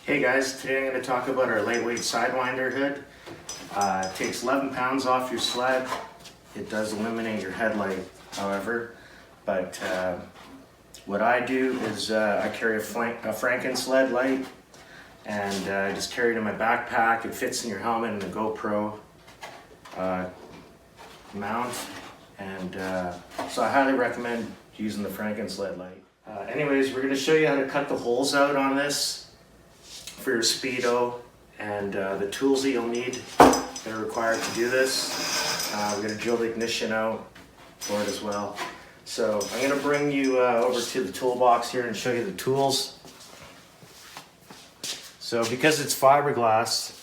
Hey guys, today I'm going to talk about our lightweight SideWinder hood. It takes 11 pounds off your sled. It does eliminate your headlight, however, but what I do is I carry a Franken sled light, and I just carry it in my backpack. It fits in your helmet and the GoPro mount, and so I highly recommend using the Franken sled light. Anyways, we're going to show you how to cut the holes out on this for your Speedo, and the tools that you'll need that are required to do this. We're going to drill the ignition out for it as well. So I'm going to bring you over to the toolbox here and show you the tools. So because it's fiberglass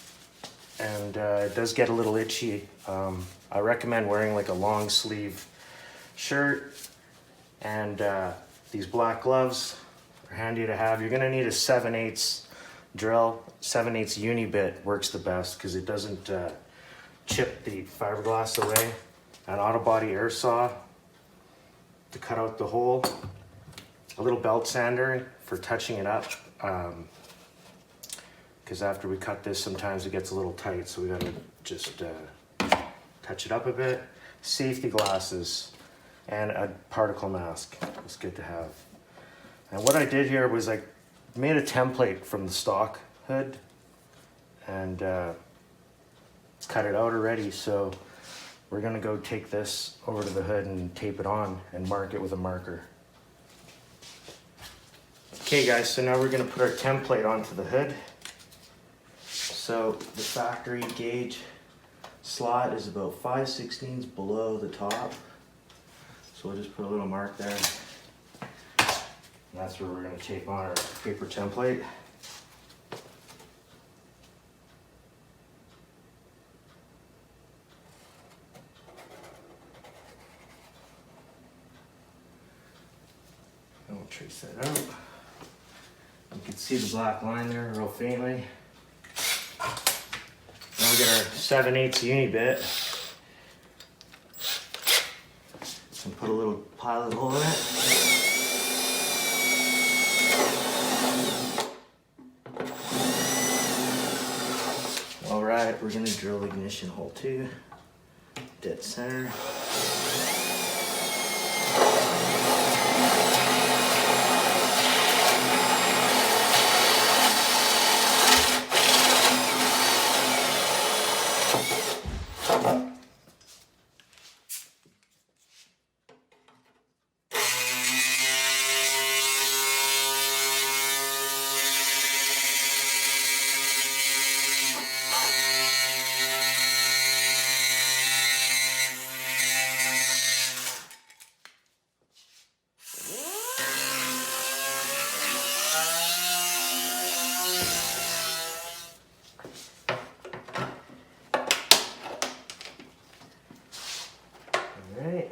and it does get a little itchy, I recommend wearing like a long sleeve shirt, and these black gloves are handy to have. You're going to need a 7/8 drill. 7/8 uni bit works the best because it doesn't chip the fiberglass away. An auto body air saw to cut out the hole. A little belt sander for touching it up, because after we cut this sometimes it gets a little tight, so we got to just touch it up a bit. Safety glasses and a particle mask. It's good to have. And what I did here was I made a template from the stock hood and cut it out already, so we're gonna go take this over to the hood and tape it on and mark it with a marker. Okay guys, so now we're gonna put our template onto the hood. So the factory gauge slot is about 5/16 below the top, so we'll just put a little mark there. And that's where we're going to tape on our paper template. And we'll trace that out. You can see the black line there real faintly. Now we get our 7/8 uni bit and put a little pilot hole in it. Alright, we're going to drill the ignition hole too, dead center. Alright.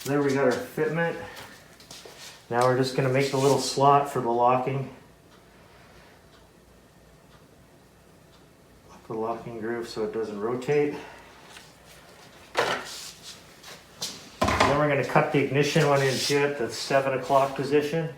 So there we got our fitment. Now we're just going to make the little slot for the locking. The locking groove so it doesn't rotate. Then we're going to cut the ignition one into it, the 7 o'clock position.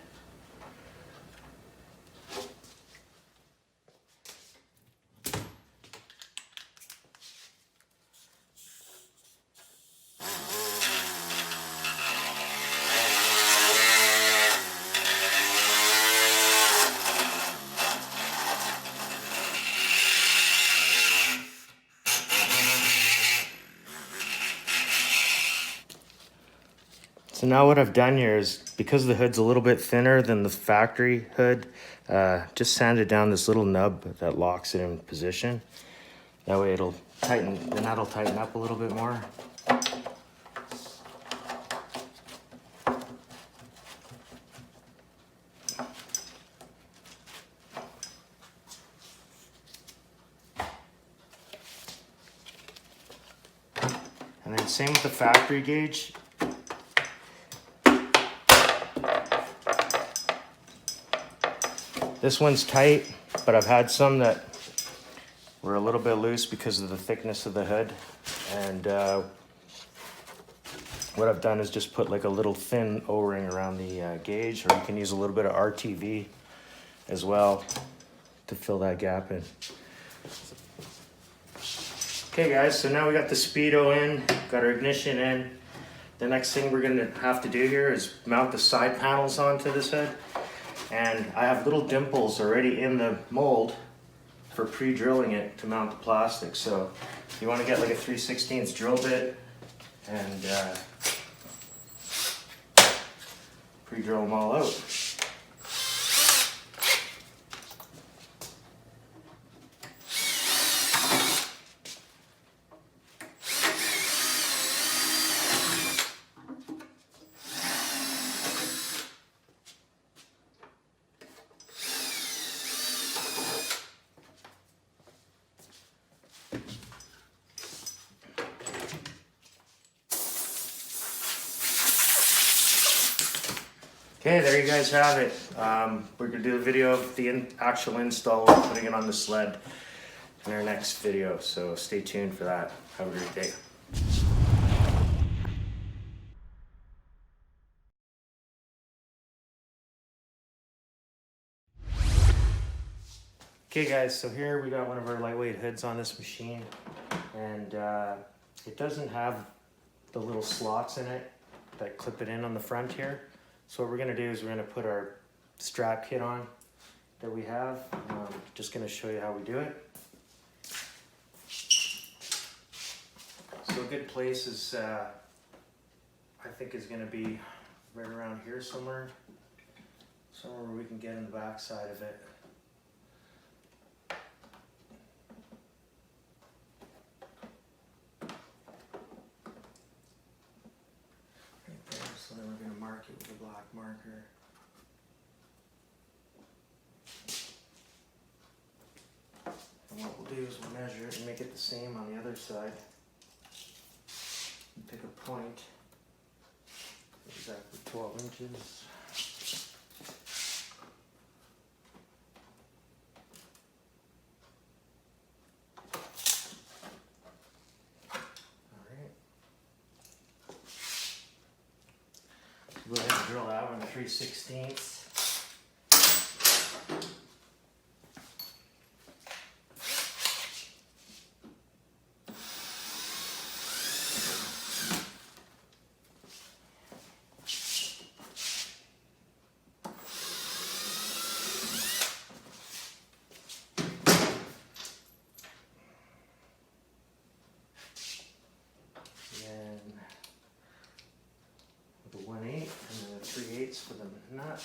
So now what I've done here is, because the hood's a little bit thinner than the factory hood, just sanded down this little nub that locks it in position. That way it'll tighten, and that'll tighten up a little bit more. And then same with the factory gauge. This one's tight, but I've had some that were a little bit loose because of the thickness of the hood. And what I've done is just put like a little thin O-ring around the gauge, or you can use a little bit of RTV as well to fill that gap in. Okay guys, so now we got the speedo in, got our ignition in. The next thing we're gonna have to do here is mount the side panels onto this head. And I have little dimples already in the mold for pre-drilling it to mount the plastic. So you wanna get like a 3/16 drill bit and pre-drill them all out. Okay, there you guys have it. We're gonna do a video of the actual install and putting it on the sled in our next video, so stay tuned for that. Have a great day. Okay guys, so here we got one of our lightweight hoods on this machine, and it doesn't have the little slots in it that clip it in on the front here. So what we're gonna do is we're gonna put our strap kit on that we have. Just gonna show you how we do it. So a good place is, I think is gonna be right around here somewhere where we can get in the back side of it. So then we're going to mark it with a black marker. And what we'll do is we'll measure it and make it the same on the other side. And pick a point, exactly 12 inches. Go ahead and drill that one 3/16. The 1/8 and then the 3/8 for the nut.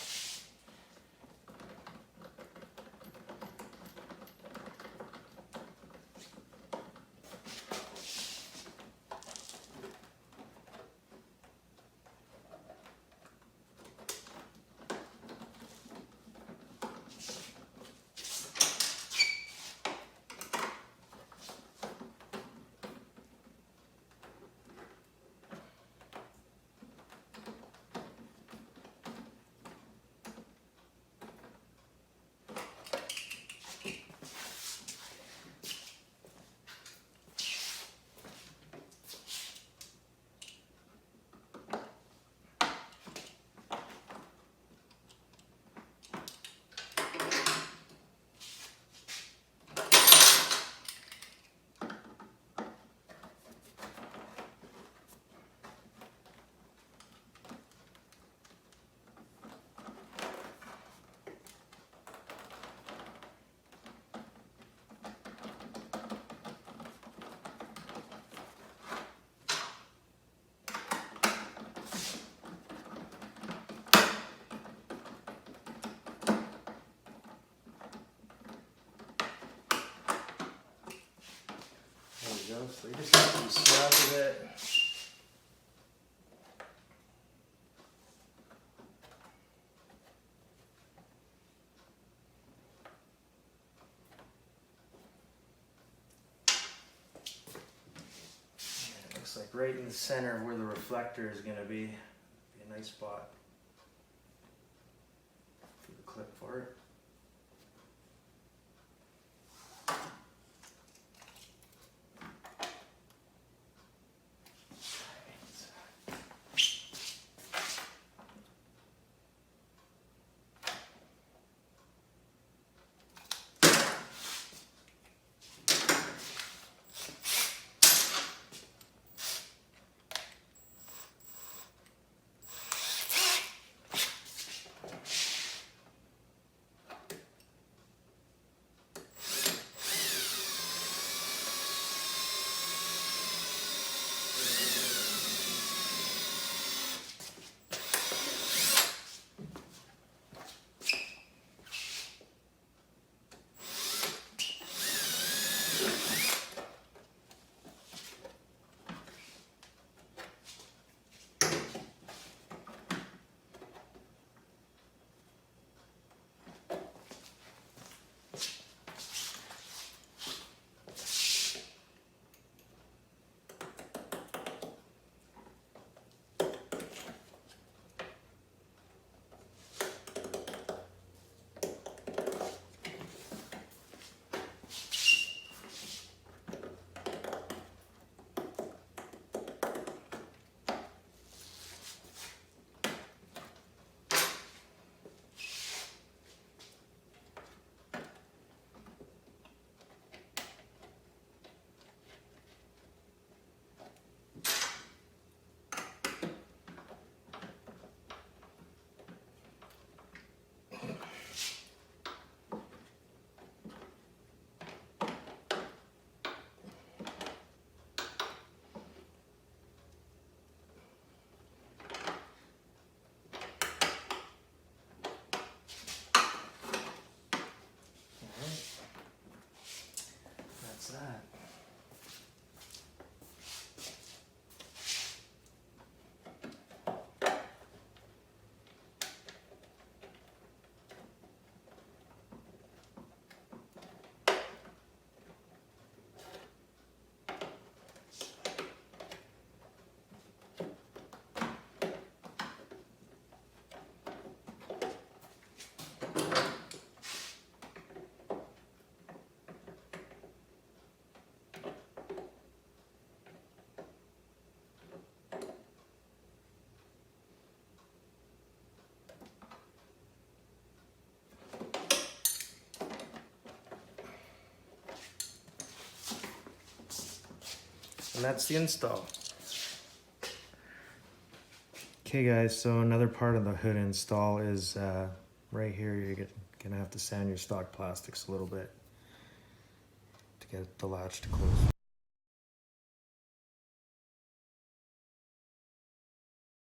There we go, so you just have some snug with it. And it looks like right in the center where the reflector is going to be a nice spot for the clip for it. And that's the install. Okay guys, so another part of the hood install is right here. You're gonna have to sand your stock plastics a little bit to get the latch to close.